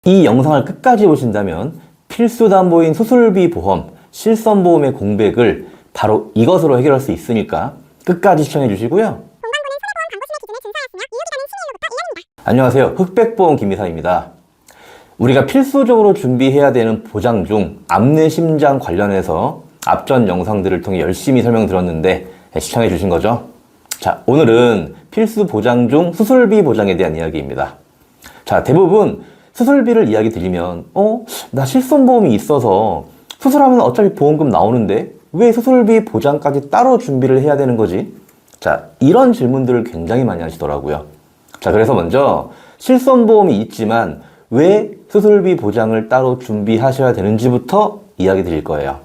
이 영상을 끝까지 보신다면 필수담보인 수술비 보험, 실손보험의 공백을 바로 이것으로 해결할 수 있으니까 끝까지 시청해 주시고요. 안녕하세요. 흑백보험 김이사입니다. 우리가 필수적으로 준비해야 되는 보장 중 암내심장 관련해서 앞전 영상들을 통해 열심히 설명드렸는데 시청해 주신 거죠? 자, 오늘은 필수 보장 중 수술비 보장에 대한 이야기입니다. 자, 대부분 수술비를 이야기 드리면 나 실손보험이 있어서 수술하면 어차피 보험금 나오는데 왜 수술비 보장까지 따로 준비를 해야 되는 거지? 자, 이런 질문들을 굉장히 많이 하시더라고요. 자, 그래서 먼저 실손보험이 있지만 왜 수술비 보장을 따로 준비하셔야 되는지부터 이야기 드릴 거예요.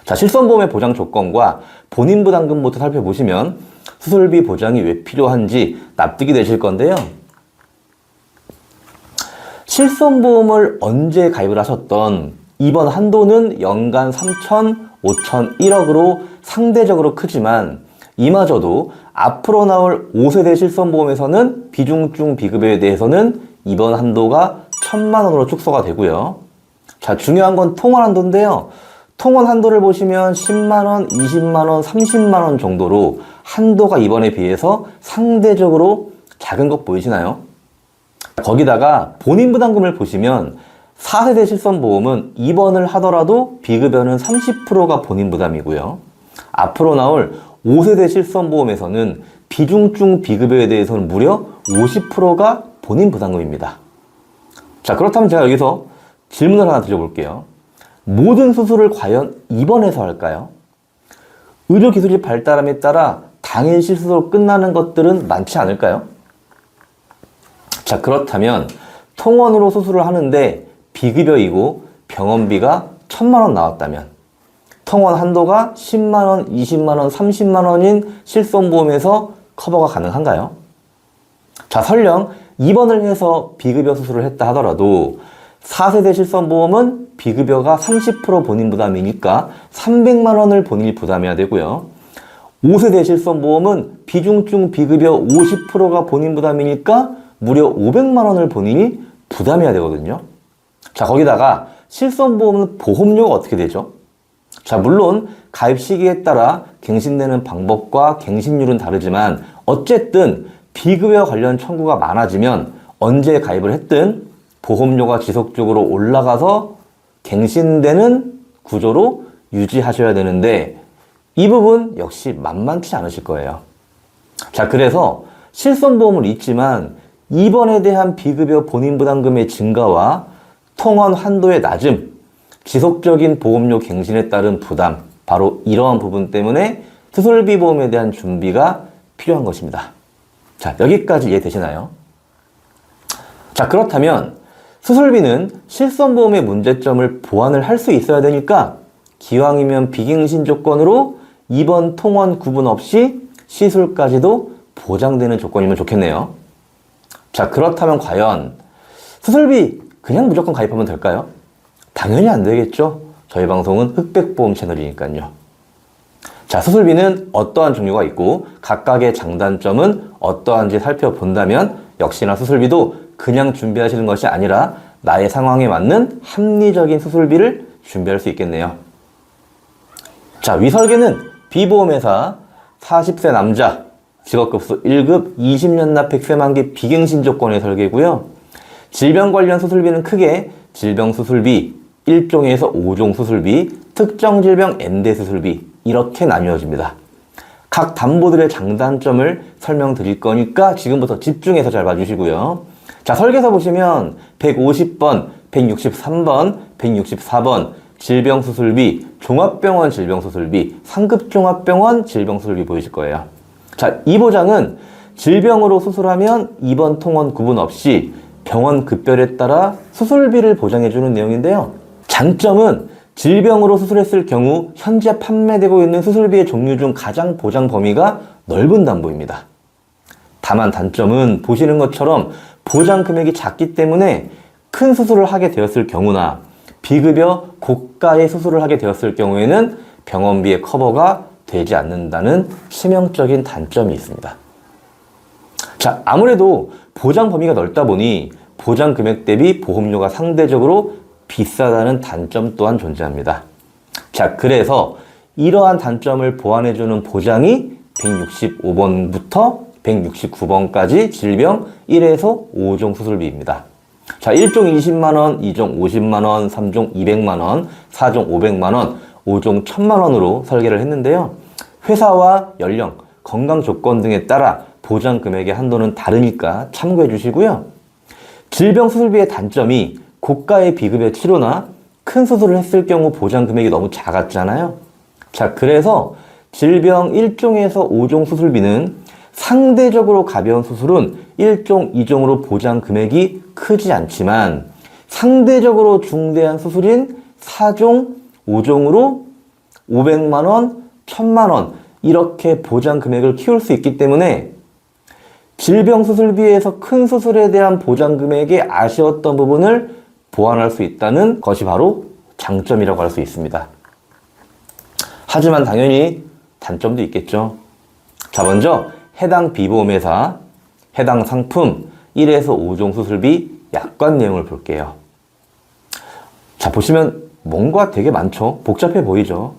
자, 실손보험의 보장 조건과 본인 부담금부터 살펴보시면 수술비 보장이 왜 필요한지 납득이 되실 건데요. 실손보험을 언제 가입을 하셨던 이번 한도는 연간 3천, 5천, 1억으로 상대적으로 크지만 이마저도 앞으로 나올 5세대 실손보험에서는 비중증 비급여에 대해서는 이번 한도가 1,000만 원으로 축소가 되고요. 자, 중요한 건 통원 한도인데요. 통원 한도를 보시면 10만 원, 20만 원, 30만 원 정도로 한도가 이번에 비해서 상대적으로 작은 것 보이시나요? 거기다가 본인 부담금을 보시면 4세대 실손보험은 입원을 하더라도 비급여는 30%가 본인 부담이고요. 앞으로 나올 5세대 실손보험에서는 비중증 비급여에 대해서는 무려 50%가 본인 부담금입니다. 자, 그렇다면 제가 여기서 질문을 하나 드려볼게요. 모든 수술을 과연 입원해서 할까요? 의료기술이 발달함에 따라 당일 실수로 끝나는 것들은 많지 않을까요? 자, 그렇다면 통원으로 수술을 하는데 비급여이고 병원비가 1,000만 원 나왔다면 통원 한도가 10만 원, 20만 원, 30만 원인 실손보험에서 커버가 가능한가요? 자, 설령 입원을 해서 비급여 수술을 했다 하더라도 4세대 실손보험은 비급여가 30% 본인 부담이니까 300만 원을 본인이 부담해야 되고요. 5세대 실손보험은 비중증 비급여 50%가 본인 부담이니까 무려 500만 원을 본인이 부담해야 되거든요. 자, 거기다가 실손보험은 보험료가 어떻게 되죠? 자, 물론 가입 시기에 따라 갱신되는 방법과 갱신율은 다르지만 어쨌든 비급여 관련 청구가 많아지면 언제 가입을 했든 보험료가 지속적으로 올라가서 갱신되는 구조로 유지하셔야 되는데 이 부분 역시 만만치 않으실 거예요. 자, 그래서 실손보험을 있지만 입원에 대한 비급여 본인 부담금의 증가와 통원 한도의 낮음, 지속적인 보험료 갱신에 따른 부담, 바로 이러한 부분 때문에 수술비 보험에 대한 준비가 필요한 것입니다. 자, 여기까지 이해되시나요? 자, 그렇다면 수술비는 실손보험의 문제점을 보완을 할 수 있어야 되니까 기왕이면 비갱신 조건으로 입원, 통원 구분 없이 시술까지도 보장되는 조건이면 좋겠네요. 자, 그렇다면 과연 수술비 그냥 무조건 가입하면 될까요? 당연히 안 되겠죠. 저희 방송은 흑백보험 채널이니까요. 자, 수술비는 어떠한 종류가 있고 각각의 장단점은 어떠한지 살펴본다면 역시나 수술비도 그냥 준비하시는 것이 아니라 나의 상황에 맞는 합리적인 수술비를 준비할 수 있겠네요. 자, 위설계는 B보험회사 40세 남자 직업급수 1급 20년 납 100세 만기 비갱신 조건의 설계고요. 질병 관련 수술비는 크게 질병 수술비, 1종에서 5종 수술비, 특정 질병 N대 수술비 이렇게 나뉘어집니다. 각 담보들의 장단점을 설명드릴 거니까 지금부터 집중해서 잘 봐주시고요. 자, 설계서 보시면 150번, 163번, 164번 질병수술비, 종합병원 질병수술비, 상급종합병원 질병수술비 보이실 거예요. 자, 이 보장은 질병으로 수술하면 입원, 통원 구분 없이 병원 급별에 따라 수술비를 보장해주는 내용인데요. 장점은 질병으로 수술했을 경우 현재 판매되고 있는 수술비의 종류 중 가장 보장 범위가 넓은 담보입니다. 다만 단점은 보시는 것처럼 보장 금액이 작기 때문에 큰 수술을 하게 되었을 경우나 비급여 고가의 수술을 하게 되었을 경우에는 병원비의 커버가 되지 않는다는 치명적인 단점이 있습니다. 자, 아무래도 보장 범위가 넓다 보니 보장 금액 대비 보험료가 상대적으로 비싸다는 단점 또한 존재합니다. 자, 그래서 이러한 단점을 보완해주는 보장이 165번부터 169번까지 질병 1에서 5종 수술비입니다. 자, 1종 20만원, 2종 50만원, 3종 200만원, 4종 500만원, 5종 1000만원으로 설계를 했는데요. 회사와 연령, 건강 조건 등에 따라 보장 금액의 한도는 다르니까 참고해 주시고요. 질병 수술비의 단점이 고가의 비급여 치료나 큰 수술을 했을 경우 보장 금액이 너무 작았잖아요. 자, 그래서 질병 1종에서 5종 수술비는 상대적으로 가벼운 수술은 1종, 2종으로 보장 금액이 크지 않지만 상대적으로 중대한 수술인 4종, 5종으로 500만원, 1000만원 이렇게 보장 금액을 키울 수 있기 때문에 질병 수술비에서 큰 수술에 대한 보장 금액이 아쉬웠던 부분을 보완할 수 있다는 것이 바로 장점이라고 할 수 있습니다. 하지만 당연히 단점도 있겠죠. 자, 먼저 해당 비보험회사, 해당 상품 1에서 5종 수술비 약관 내용을 볼게요. 자, 보시면 뭔가 되게 많죠? 복잡해 보이죠?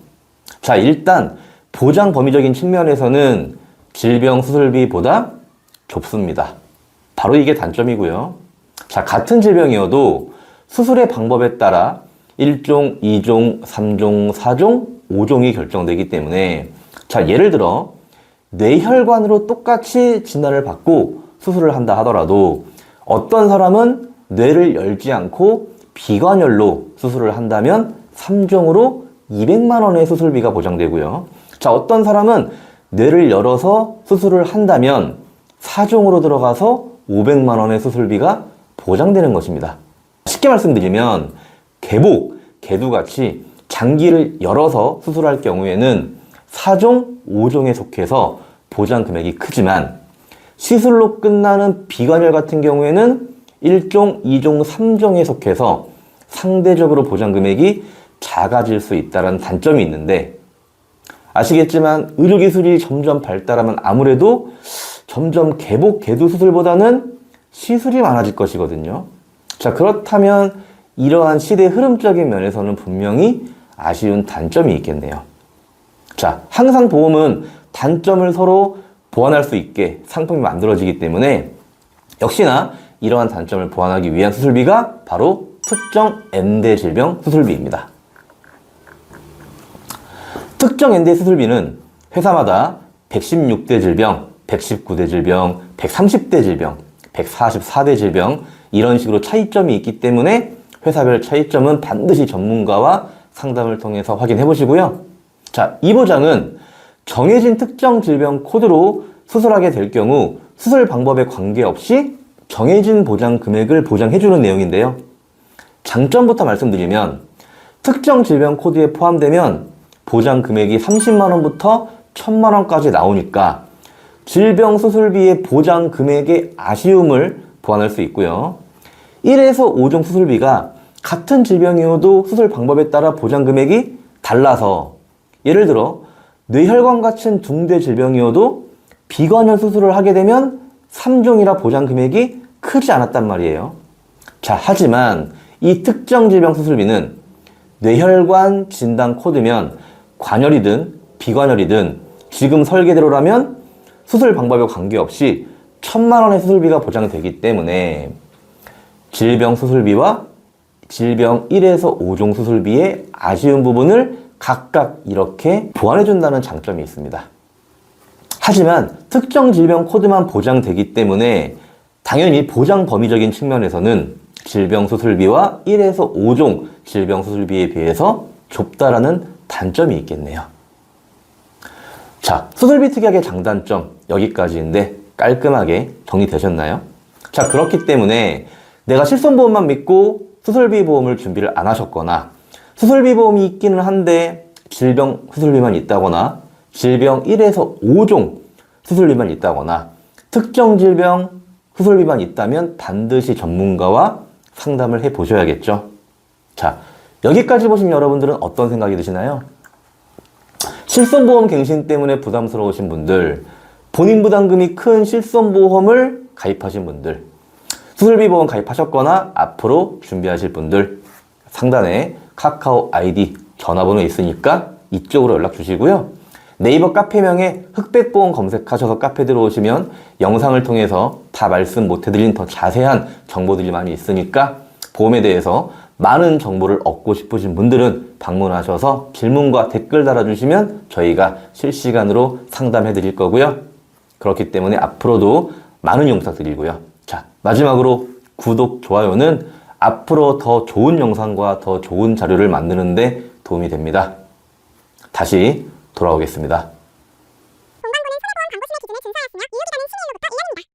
자, 일단 보장 범위적인 측면에서는 질병 수술비보다 좁습니다. 바로 이게 단점이고요. 자, 같은 질병이어도 수술의 방법에 따라 1종, 2종, 3종, 4종, 5종이 결정되기 때문에 자, 예를 들어 뇌혈관으로 똑같이 진단을 받고 수술을 한다 하더라도 어떤 사람은 뇌를 열지 않고 비관열로 수술을 한다면 3종으로 200만 원의 수술비가 보장되고요. 자, 어떤 사람은 뇌를 열어서 수술을 한다면 4종으로 들어가서 500만 원의 수술비가 보장되는 것입니다. 쉽게 말씀드리면 개복, 개두같이 장기를 열어서 수술할 경우에는 4종, 5종에 속해서 보장 금액이 크지만 시술로 끝나는 비관열 같은 경우에는 1종, 2종, 3종에 속해서 상대적으로 보장 금액이 작아질 수 있다는 단점이 있는데 아시겠지만 의료기술이 점점 발달하면 아무래도 점점 개복, 개두 수술보다는 시술이 많아질 것이거든요. 자, 그렇다면 이러한 시대 흐름적인 면에서는 분명히 아쉬운 단점이 있겠네요. 자, 항상 보험은 단점을 서로 보완할 수 있게 상품이 만들어지기 때문에 역시나 이러한 단점을 보완하기 위한 수술비가 바로 특정 N대 질병 수술비입니다. 특정 N대 수술비는 회사마다 116대 질병, 119대 질병, 130대 질병, 144대 질병 이런 식으로 차이점이 있기 때문에 회사별 차이점은 반드시 전문가와 상담을 통해서 확인해 보시고요. 자, 이 보장은 정해진 특정 질병 코드로 수술하게 될 경우 수술 방법에 관계없이 정해진 보장 금액을 보장해 주는 내용인데요. 장점부터 말씀드리면 특정 질병 코드에 포함되면 보장 금액이 30만 원부터 1000만 원까지 나오니까 질병 수술비의 보장 금액의 아쉬움을 보완할 수 있고요. 1에서 5종 수술비가 같은 질병이어도 수술 방법에 따라 보장 금액이 달라서 예를 들어 뇌혈관 같은 중대 질병이어도 비관열 수술을 하게 되면 3종이라 보장 금액이 크지 않았단 말이에요. 자, 하지만 이 특정 질병 수술비는 뇌혈관 진단 코드면 관열이든 비관열이든 지금 설계대로라면 수술 방법에 관계없이 1000만 원의 수술비가 보장되기 때문에 질병 수술비와 질병 1에서 5종 수술비의 아쉬운 부분을 각각 이렇게 보완해준다는 장점이 있습니다. 하지만 특정 질병 코드만 보장되기 때문에 당연히 보장 범위적인 측면에서는 질병 수술비와 1에서 5종 질병 수술비에 비해서 좁다라는 단점이 있겠네요. 자, 수술비 특약의 장단점 여기까지인데 깔끔하게 정리되셨나요? 자, 그렇기 때문에 내가 실손보험만 믿고 수술비 보험을 준비를 안 하셨거나 수술비 보험이 있기는 한데 질병 수술비만 있다거나 질병 1에서 5종 수술비만 있다거나 특정 질병 수술비만 있다면 반드시 전문가와 상담을 해 보셔야겠죠. 자, 여기까지 보신 여러분들은 어떤 생각이 드시나요? 실손보험 갱신 때문에 부담스러우신 분들, 본인 부담금이 큰 실손보험을 가입하신 분들, 수술비 보험 가입하셨거나 앞으로 준비하실 분들 상단에 카카오 아이디, 전화번호 있으니까 이쪽으로 연락 주시고요. 네이버 카페명에 흑백보험 검색하셔서 카페 들어오시면 영상을 통해서 다 말씀 못해드린 더 자세한 정보들이 많이 있으니까 보험에 대해서 많은 정보를 얻고 싶으신 분들은 방문하셔서 질문과 댓글 달아주시면 저희가 실시간으로 상담해 드릴 거고요. 그렇기 때문에 앞으로도 많은 이용 부탁드리고요. 자, 마지막으로 구독, 좋아요는 앞으로 더 좋은 영상과 더 좋은 자료를 만드는데 도움이 됩니다. 다시 돌아오겠습니다.